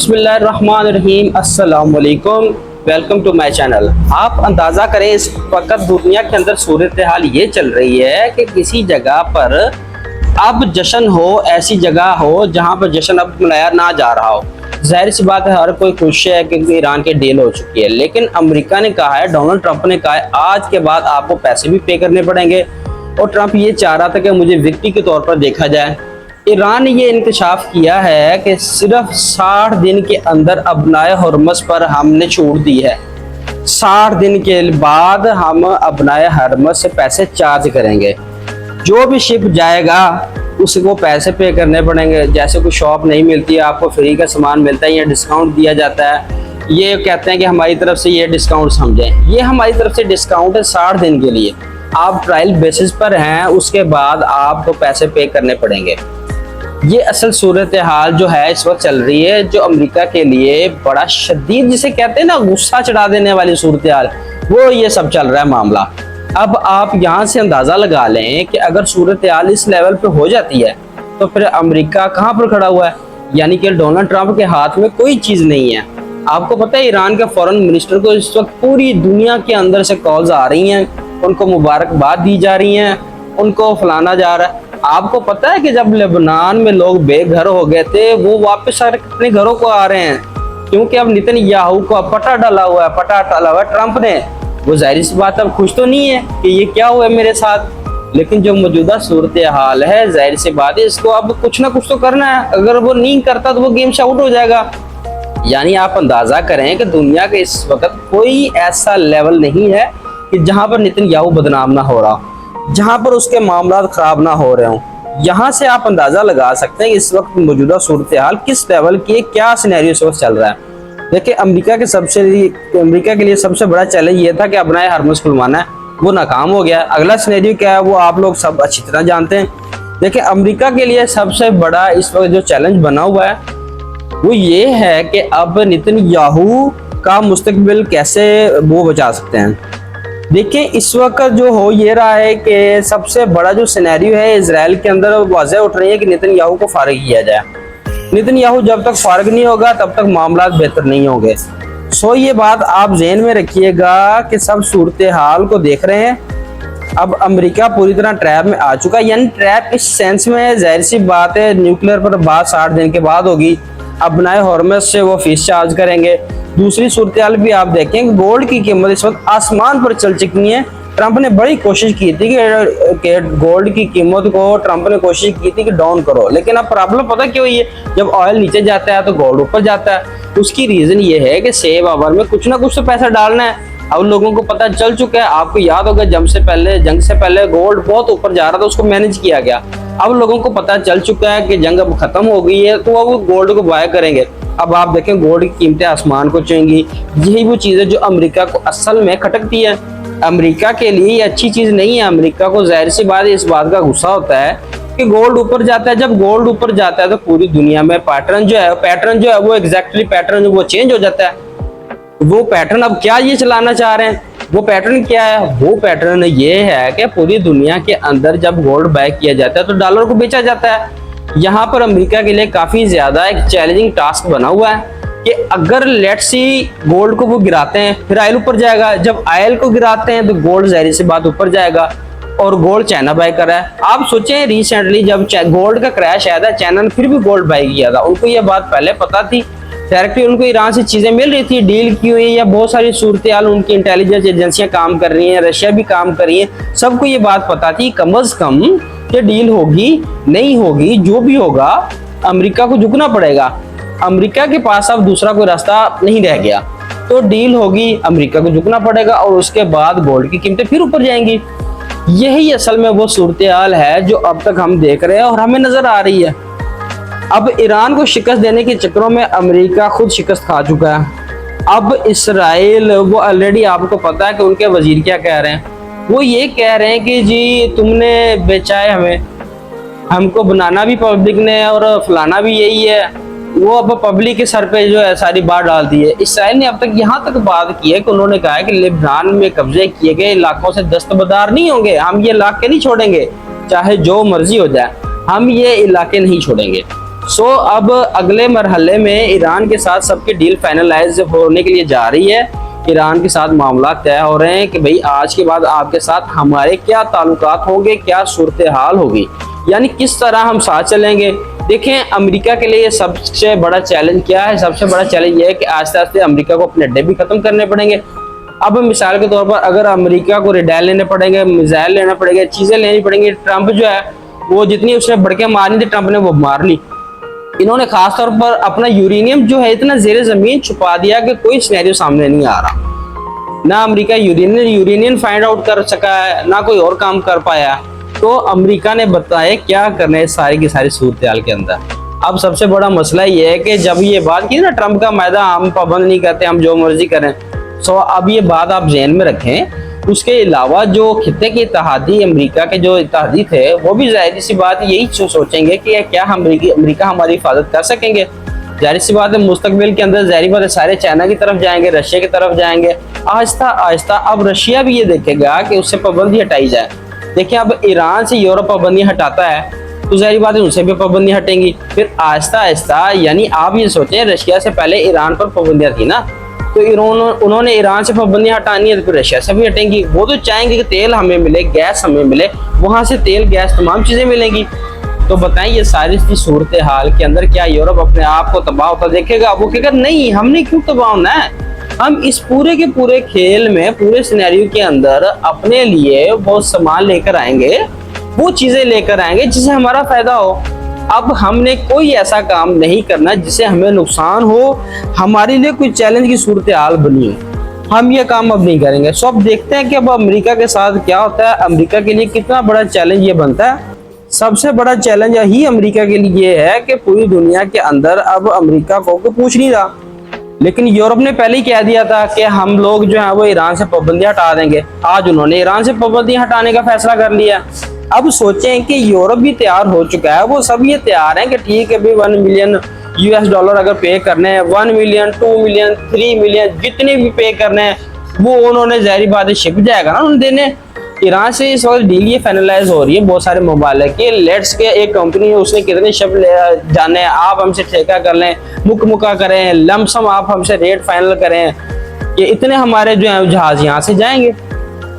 बिस्मिल्लाहिर्रहमानिर्रहीम, अस्सलाम वालेकुम, वेलकम टू माय चैनल। आप अंदाज़ा करें इस वक्त दुनिया के अंदर सूरत हाल ये चल रही है कि किसी जगह पर अब जश्न हो, ऐसी जगह हो जहाँ पर जश्न अब मनाया ना जा रहा हो। जाहिर सी बात है, हर कोई खुश है क्योंकि ईरान की डील हो चुकी है, लेकिन अमेरिका ने कहा है, डोनाल्ड ट्रंप ने कहा है आज के बाद आपको पैसे भी पे करने पड़ेंगे। और ट्रंप ये चाह रहा था कि मुझे विक्टिम के तौर पर देखा जाए। ईरान ने ये इंकशाफ किया है कि सिर्फ 60 दिन के अंदर अबनाए हरमस पर हमने छूट दी है। 60 दिन के बाद हम अबनाए हरमस से पैसे चार्ज करेंगे। जो भी शिप जाएगा उसको पैसे पे करने पड़ेंगे। जैसे कोई शॉप नहीं मिलती है, आपको फ्री का सामान मिलता है या डिस्काउंट दिया जाता है, ये कहते हैं कि हमारी तरफ से ये डिस्काउंट समझें। ये हमारी तरफ से डिस्काउंट है 60 दिन के लिए। आप ट्रायल बेसिस पर हैं, उसके बाद आपको पैसे पे करने पड़ेंगे। ये असल सूरत हाल जो है इस वक्त चल रही है, जो अमेरिका के लिए बड़ा शदीद, जिसे कहते हैं ना गुस्सा चढ़ा देने वाली सूरत हाल, वो ये सब चल रहा है मामला। अब आप यहाँ से अंदाजा लगा लें कि अगर सूरत हाल इस लेवल पे हो जाती है तो फिर अमेरिका कहाँ पर खड़ा हुआ है। यानी कि डोनाल्ड ट्रंप के हाथ में कोई चीज नहीं है। आपको पता है ईरान के फॉरेन मिनिस्टर को इस वक्त पूरी दुनिया के अंदर से कॉल्स आ रही हैं, उनको मुबारकबाद दी जा रही हैं, उनको फलाना जा रहा है। आपको पता है कि जब लेबनान में लोग बेघर हो गए थे, वो वापस अपने घरों को आ रहे हैं क्योंकि अब नेतन्याहू को पटा डाला हुआ है ट्रंप ने। वो जाहिर सी बात अब खुश तो नहीं है कि ये क्या हुआ है मेरे साथ, लेकिन जो मौजूदा सूरत हाल है, जाहिर सी बात है इसको अब कुछ ना कुछ तो करना है। अगर वो नहीं करता तो वो गेम से आउट हो जाएगा। यानी आप अंदाजा करें कि दुनिया के इस वक्त कोई ऐसा लेवल नहीं है कि जहां पर नेतन्याहू बदनाम ना हो रहा, जहां पर उसके मामला खराब ना हो रहे हों। यहाँ से आप अंदाजा लगा सकते हैं कि इस वक्त मौजूदा सूरत हाल किस लेवल की, क्या सिनेरियो इस वक्त चल रहा है। देखिए, अमेरिका के लिए सबसे बड़ा चैलेंज ये था कि अपना हरमस खुलवाना है, वो नाकाम हो गया। अगला सिनेरियो क्या है वो आप लोग सब अच्छी तरह जानते हैं। देखिए, अमेरिका के लिए सबसे बड़ा इस वक्त जो चैलेंज बना हुआ है वो ये है कि अब नेतन्याहू का मुस्तकबिल कैसे वो बचा सकते हैं। देखिए, इस वक्त जो हो ये रहा है कि सबसे बड़ा जो सिनेरियो है इजराइल के अंदर वाज़ेह उठ रही है कि नेतन्याहू को फारिग किया जाए। नेतन्याहू जब तक फारिग नहीं होगा तब तक मामला बेहतर नहीं होंगे। सो ये बात आप ज़हन में रखिएगा कि सब सूरत हाल को देख रहे हैं। अब अमेरिका पूरी तरह ट्रैप में आ चुका है। यानी ट्रैप इस सेंस में, जाहिर सी बात है, न्यूक्लियर पर बात 60 दिन के बाद होगी। अबनाए हरमस से वो फीस चार्ज करेंगे। दूसरी सूरत हाल भी आप देखें कि गोल्ड की कीमत इस वक्त आसमान पर चल चुकी है। ट्रंप ने बड़ी कोशिश की थी कि गोल्ड की कीमत को ट्रंप ने कोशिश की थी कि डाउन करो, लेकिन अब प्रॉब्लम पता क्यों है, जब ऑयल नीचे जाता है तो गोल्ड ऊपर जाता है। उसकी रीजन ये है कि सेव आवर में कुछ ना कुछ तो पैसा डालना है। अब लोगों को पता चल चुका है, आपको याद होगा जंग से पहले गोल्ड बहुत ऊपर जा रहा था, उसको मैनेज किया गया। अब लोगों को पता चल चुका है कि जंग अब खत्म हो गई है, तो वो गोल्ड को बाय करेंगे। अब आप देखें गोल्ड की कीमतें आसमान को छूएंगी। यही वो चीज़ है जो अमेरिका को असल में खटकती है। अमेरिका के लिए ये अच्छी चीज़ नहीं है। अमेरिका को जाहिर सी बात है इस बात का गुस्सा होता है कि गोल्ड ऊपर जाता है। जब गोल्ड ऊपर जाता है तो पूरी दुनिया में पैटर्न जो है वो एग्जैक्टली पैटर्न वो चेंज हो जाता है। वो पैटर्न अब क्या ये चलाना चाह रहे हैं, वो पैटर्न क्या है? वो पैटर्न ये है कि पूरी दुनिया के अंदर जब गोल्ड बाय किया जाता है तो डॉलर को बेचा जाता है। यहाँ पर अमेरिका के लिए काफ़ी ज़्यादा एक चैलेंजिंग टास्क बना हुआ है कि अगर लेट्स सी गोल्ड को वो गिराते हैं फिर आयल ऊपर जाएगा। जब आयल को गिराते हैं तो गोल्ड जाहिर सी बात ऊपर जाएगा, और गोल्ड चाइना बाय कर रहा है। आप सोचें रिसेंटली जब गोल्ड का क्रैश आया था, चाइना ने फिर भी गोल्ड बाय किया था। उनको ये बात पहले पता थी, डायरेक्टली उनको ईरान से चीज़ें मिल रही थी, डील की हुई, या बहुत सारी सूरत हाल उनकी इंटेलिजेंस एजेंसियां काम कर रही हैं, रशिया भी काम कर रही है। सबको ये बात पता थी कम से कम कि डील होगी नहीं होगी, जो भी होगा अमेरिका को झुकना पड़ेगा। अमेरिका के पास अब दूसरा कोई रास्ता नहीं रह गया, तो डील होगी, अमेरिका को झुकना पड़ेगा, और उसके बाद गोल्ड की कीमतें फिर ऊपर जाएंगी। यही असल में वो सूरत हाल है जो अब तक हम देख रहे हैं और हमें नजर आ रही है। अब ईरान को शिकस्त देने के चक्करों में अमेरिका खुद शिकस्त खा चुका है। अब इसराइल, वो ऑलरेडी आपको पता है कि उनके वजीर क्या कह रहे हैं। वो ये कह रहे हैं कि जी तुमने बेचा है हमको बनाना भी पब्लिक ने और फलाना भी यही है। वो अब पब्लिक के सर पे जो है सारी बात डाल दी है। इसराइल ने अब तक यहाँ तक बात की है कि उन्होंने कहा है कि लेबनान में कब्जे किए गए इलाकों से दस्तबरदार नहीं होंगे, हम ये इलाके नहीं छोड़ेंगे, चाहे जो मर्जी हो जाए, हम ये इलाके नहीं छोड़ेंगे। सो अब अगले मरहले में ईरान के साथ सबकी डील फाइनलाइज होने के लिए जा रही है। ईरान के साथ मामला तय हो रहे हैं कि भाई आज के बाद आपके साथ हमारे क्या ताल्लुकात होंगे, क्या सूरत हाल होगी, यानी किस तरह हम साथ चलेंगे। देखें, अमेरिका के लिए सबसे बड़ा चैलेंज क्या है? सबसे बड़ा चैलेंज ये है कि आस्ते आस्ते अमेरिका को अपने अड्डे भी खत्म करने पड़ेंगे। अब मिसाल के तौर पर अगर अमेरिका को रेडार लेने पड़ेंगे, मिसाइल लेना पड़ेगा, चीजें लेनी पड़ेंगी। ट्रंप जो है वो जितनी उसने बढ़के मारनी थी ट्रंप ने वो मार ली। इन्होंने खासतौर पर अपना यूरेनियम जो है इतना जेर जमीन छुपा दिया कि कोई सिनेरियो सामने नहीं आ रहा। ना अमेरिका यूरेनियम फाइंड आउट कर सका है, ना कोई और काम कर पाया। तो अमेरिका ने बताया क्या करना है सारी की सारी सूरत हाल के अंदर। अब सबसे बड़ा मसला ये है कि जब ये बात की ना ट्रंप का मैदा हम पाबंद नहीं करते, हम जो मर्जी करें। सो अब ये बात आप ज़हन में रखें। उसके अलावा जो खित्ते के इत्तेहादी अमेरिका के जो इत्तेहादी थे वो भी जाहिर सी बात यही सोचेंगे कि क्या अमेरिका हमारी हिफाजत कर सकेंगे। जाहिर सी बात है मुस्तकबिल के अंदर जाहिर बात है सारे चाइना की तरफ जाएंगे, रशिया की तरफ जाएंगे। आहिस्ता आहिस्ता अब रशिया भी ये देखेगा कि उससे पाबंदी हटाई जाए। देखिए, अब ईरान से यूरोप पाबंदी हटाता है तो जाहिर बात है उनसे भी पाबंदी हटेंगी। फिर आहिस्ता आहिस्ता, यानी आप ये सोचें रशिया से पहले ईरान पर पाबंदियां थी ना, तो उन्होंने ईरान से पाबंदियां हटानी है तो फिर रशिया से भी हटेंगी। वो तो चाहेंगे कि तेल हमें मिले, गैस हमें मिले, वहां से तेल गैस तमाम चीजें मिलेंगी। तो बताएं ये सारी सूरत हाल के अंदर क्या यूरोप अपने आप को तबाह होता देखेगा? वो कहेगा नहीं, हमने क्यों तबाह होना है। हम इस पूरे के पूरे खेल में, पूरे सिनेरियो के अंदर अपने लिए वो सामान लेकर आएंगे, वो चीजें लेकर आएंगे जिससे हमारा फायदा हो। अब हमने कोई ऐसा काम नहीं करना जिससे हमें नुकसान हो, हमारे लिए कोई चैलेंज की सूरत हाल बनी हो। हम ये काम अब नहीं करेंगे। सो अब देखते हैं कि अब अमेरिका के साथ क्या होता है। अमेरिका के लिए कितना बड़ा चैलेंज ये बनता है। सबसे बड़ा चैलेंज यही अमेरिका के लिए ये है कि पूरी दुनिया के अंदर अब अमेरिका को पूछ नहीं रहा, लेकिन यूरोप ने पहले ही कह दिया था कि हम लोग जो है वो ईरान से पाबंदियां हटा देंगे। आज उन्होंने ईरान से पाबंदियां हटाने का फैसला कर लिया। अब सोचें कि यूरोप भी तैयार हो चुका है, वो सब ये तैयार हैं कि ठीक है भाई $1 मिलियन अगर पे करने हैं, 1 मिलियन, 2 मिलियन, 3 मिलियन, जितने भी पे करने हैं वो उन्होंने जाहिर बात है शिप जाएगा ना उन्हें देने। ईरान से इस वक्त डील ये फाइनलाइज हो रही है बहुत सारे मोबाइल की। लेट्स के एक कंपनी है, उसने कितने शिप जाने, आप हमसे ठेका कर लें, मुक्का करें, लमसम आप हमसे रेट फाइनल करें कि इतने हमारे जो है जहाज यहाँ से जाएंगे,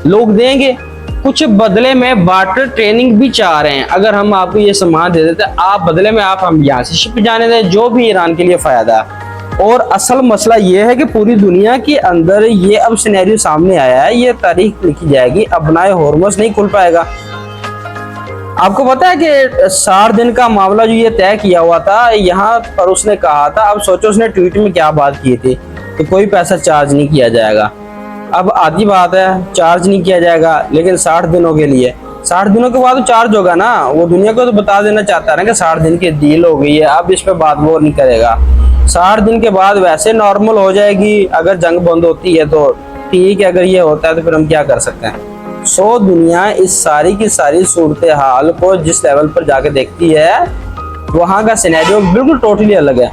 लोग देंगे। कुछ बदले में बार्टर ट्रेनिंग भी चाह रहे हैं। अगर हम आपको ये सामान दे देते आप बदले में आप हम यहाँ से शिप जाने दें, जो भी ईरान के लिए फायदा है। और असल मसला ये है कि पूरी दुनिया के अंदर ये अब सिनेरियो सामने आया है, ये तारीख लिखी जाएगी, अपनाए हॉर्मस नहीं खुल पाएगा। आपको पता है कि 60 दिन का मामला जो ये तय किया हुआ था यहाँ पर उसने कहा था, अब सोचो उसने ट्वीट में क्या बात की थी कि कोई पैसा चार्ज नहीं किया जाएगा। अब आधी बात है चार्ज नहीं किया जाएगा, लेकिन 60 दिनों के लिए, 60 दिनों के बाद तो चार्ज होगा ना। वो दुनिया को तो बता देना चाहता है ना कि 60 दिन की डील हो गई है, अब इस पे बात वो नहीं करेगा। 60 दिन के बाद वैसे नॉर्मल हो जाएगी। अगर जंग बंद होती है तो ठीक है, अगर ये होता है तो फिर हम क्या कर सकते हैं। सो दुनिया इस सारी की सारी सूरत हाल को जिस लेवल पर जाके देखती है वहाँ का सिनेरियो बिल्कुल टोटली अलग है।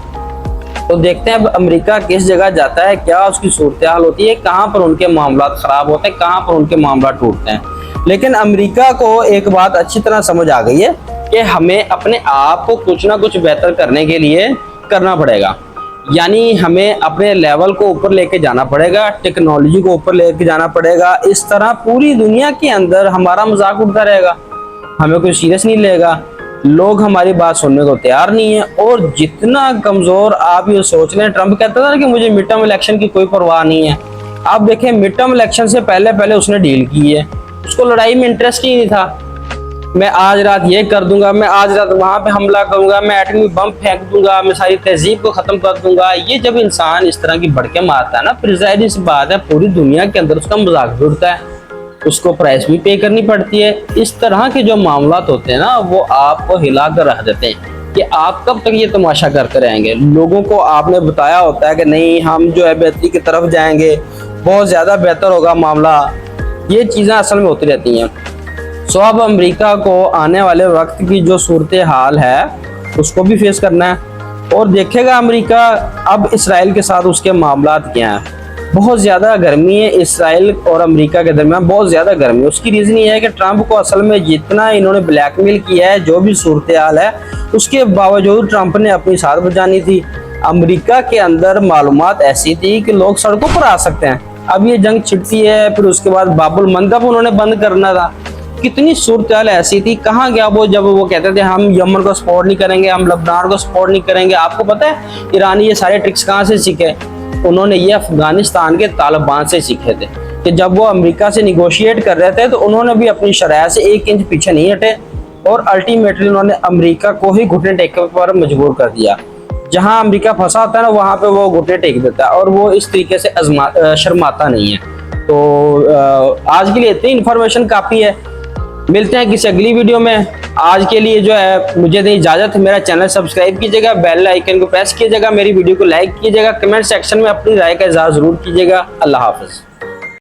तो देखते हैं अब अमेरिका किस जगह जाता है, क्या उसकी सूरत हाल होती है, कहाँ पर उनके मामला खराब होते हैं, कहाँ पर उनके मामला टूटते हैं। लेकिन अमेरिका को एक बात अच्छी तरह समझ आ गई है कि हमें अपने आप को कुछ ना कुछ बेहतर करने के लिए करना पड़ेगा। यानी हमें अपने लेवल को ऊपर लेके जाना पड़ेगा, टेक्नोलॉजी को ऊपर लेके जाना पड़ेगा। इस तरह पूरी दुनिया के अंदर हमारा मजाक उड़ता रहेगा, हमें कोई सीरियस नहीं लेगा, लोग हमारी बात सुनने को तैयार नहीं है। और जितना कमजोर आप ये सोच रहे हैं, ट्रंप कहता था ना कि मुझे मिड टर्म इलेक्शन की कोई परवाह नहीं है। आप देखें मिड टर्म इलेक्शन से पहले उसने डील की है, उसको लड़ाई में इंटरेस्ट ही नहीं था। मैं आज रात ये कर दूंगा, मैं आज रात वहां पे हमला करूंगा, मैं एटमी बम फेंक दूंगा, मैं सारी तहजीब को खत्म कर दूंगा। ये जब इंसान इस तरह की भड़के मारता है ना, फिर जाहिर सी बात है पूरी दुनिया के अंदर उसका मजाक भी उड़ता है, उसको प्राइस भी पे करनी पड़ती है। इस तरह के जो मामलात होते हैं ना वो आपको हिला कर रख देते हैं कि आप कब तक ये तमाशा करते रहेंगे। लोगों को आपने बताया होता है कि नहीं हम जो है बेहतरी की तरफ जाएंगे, बहुत ज्यादा बेहतर होगा मामला, ये चीजें असल में होती रहती हैं। सो अब अमेरिका को आने वाले वक्त की जो सूरत हाल है उसको भी फेस करना है और देखेगा अमेरिका अब इसराइल के साथ उसके मामलात क्या हैं। बहुत ज़्यादा गर्मी है इसराइल और अमेरिका के दरमियान, बहुत ज़्यादा गर्मी है। उसकी रीज़न ये है कि ट्रंप को असल में जितना इन्होंने ब्लैकमेल किया है, जो भी सूरत हाल है, उसके बावजूद ट्रंप ने अपनी साथ बचानी थी। अमेरिका के अंदर मालूमात ऐसी थी कि लोग सड़कों पर आ सकते हैं। अब ये जंग छिड़ती है, फिर उसके बाद बाबुल मंदब उन्होंने बंद करना था। कितनी सूरत हाल ऐसी थी, कहाँ गया वो जब वो कहते थे हम यमन को सपोर्ट नहीं करेंगे, हम लबनान को सपोर्ट नहीं करेंगे। आपको पता है ईरानी ये सारे ट्रिक्स कहाँ से सीखे? उन्होंने ये अफगानिस्तान के तालिबान से सीखे थे कि जब वो अमेरिका से निगोशिएट कर रहे थे तो उन्होंने भी अपनी शरह से 1 इंच पीछे नहीं हटे और अल्टीमेटली उन्होंने अमेरिका को ही घुटने टेकने पर मजबूर कर दिया। जहां अमेरिका फंसा होता है ना, वहां पे वो घुटने टेक देता है और वो इस तरीके से शर्माता नहीं है। तो आज के लिए इतनी इन्फॉर्मेशन काफ़ी है। मिलते हैं किसी अगली वीडियो में। आज के लिए जो है मुझे दें इजाज़त। मेरा चैनल सब्सक्राइब कीजिएगा, बेल आइकन को प्रेस कीजिएगा, मेरी वीडियो को लाइक कीजिएगा, कमेंट सेक्शन में अपनी राय का इज़हार ज़रूर कीजिएगा। अल्लाह हाफ़िज़।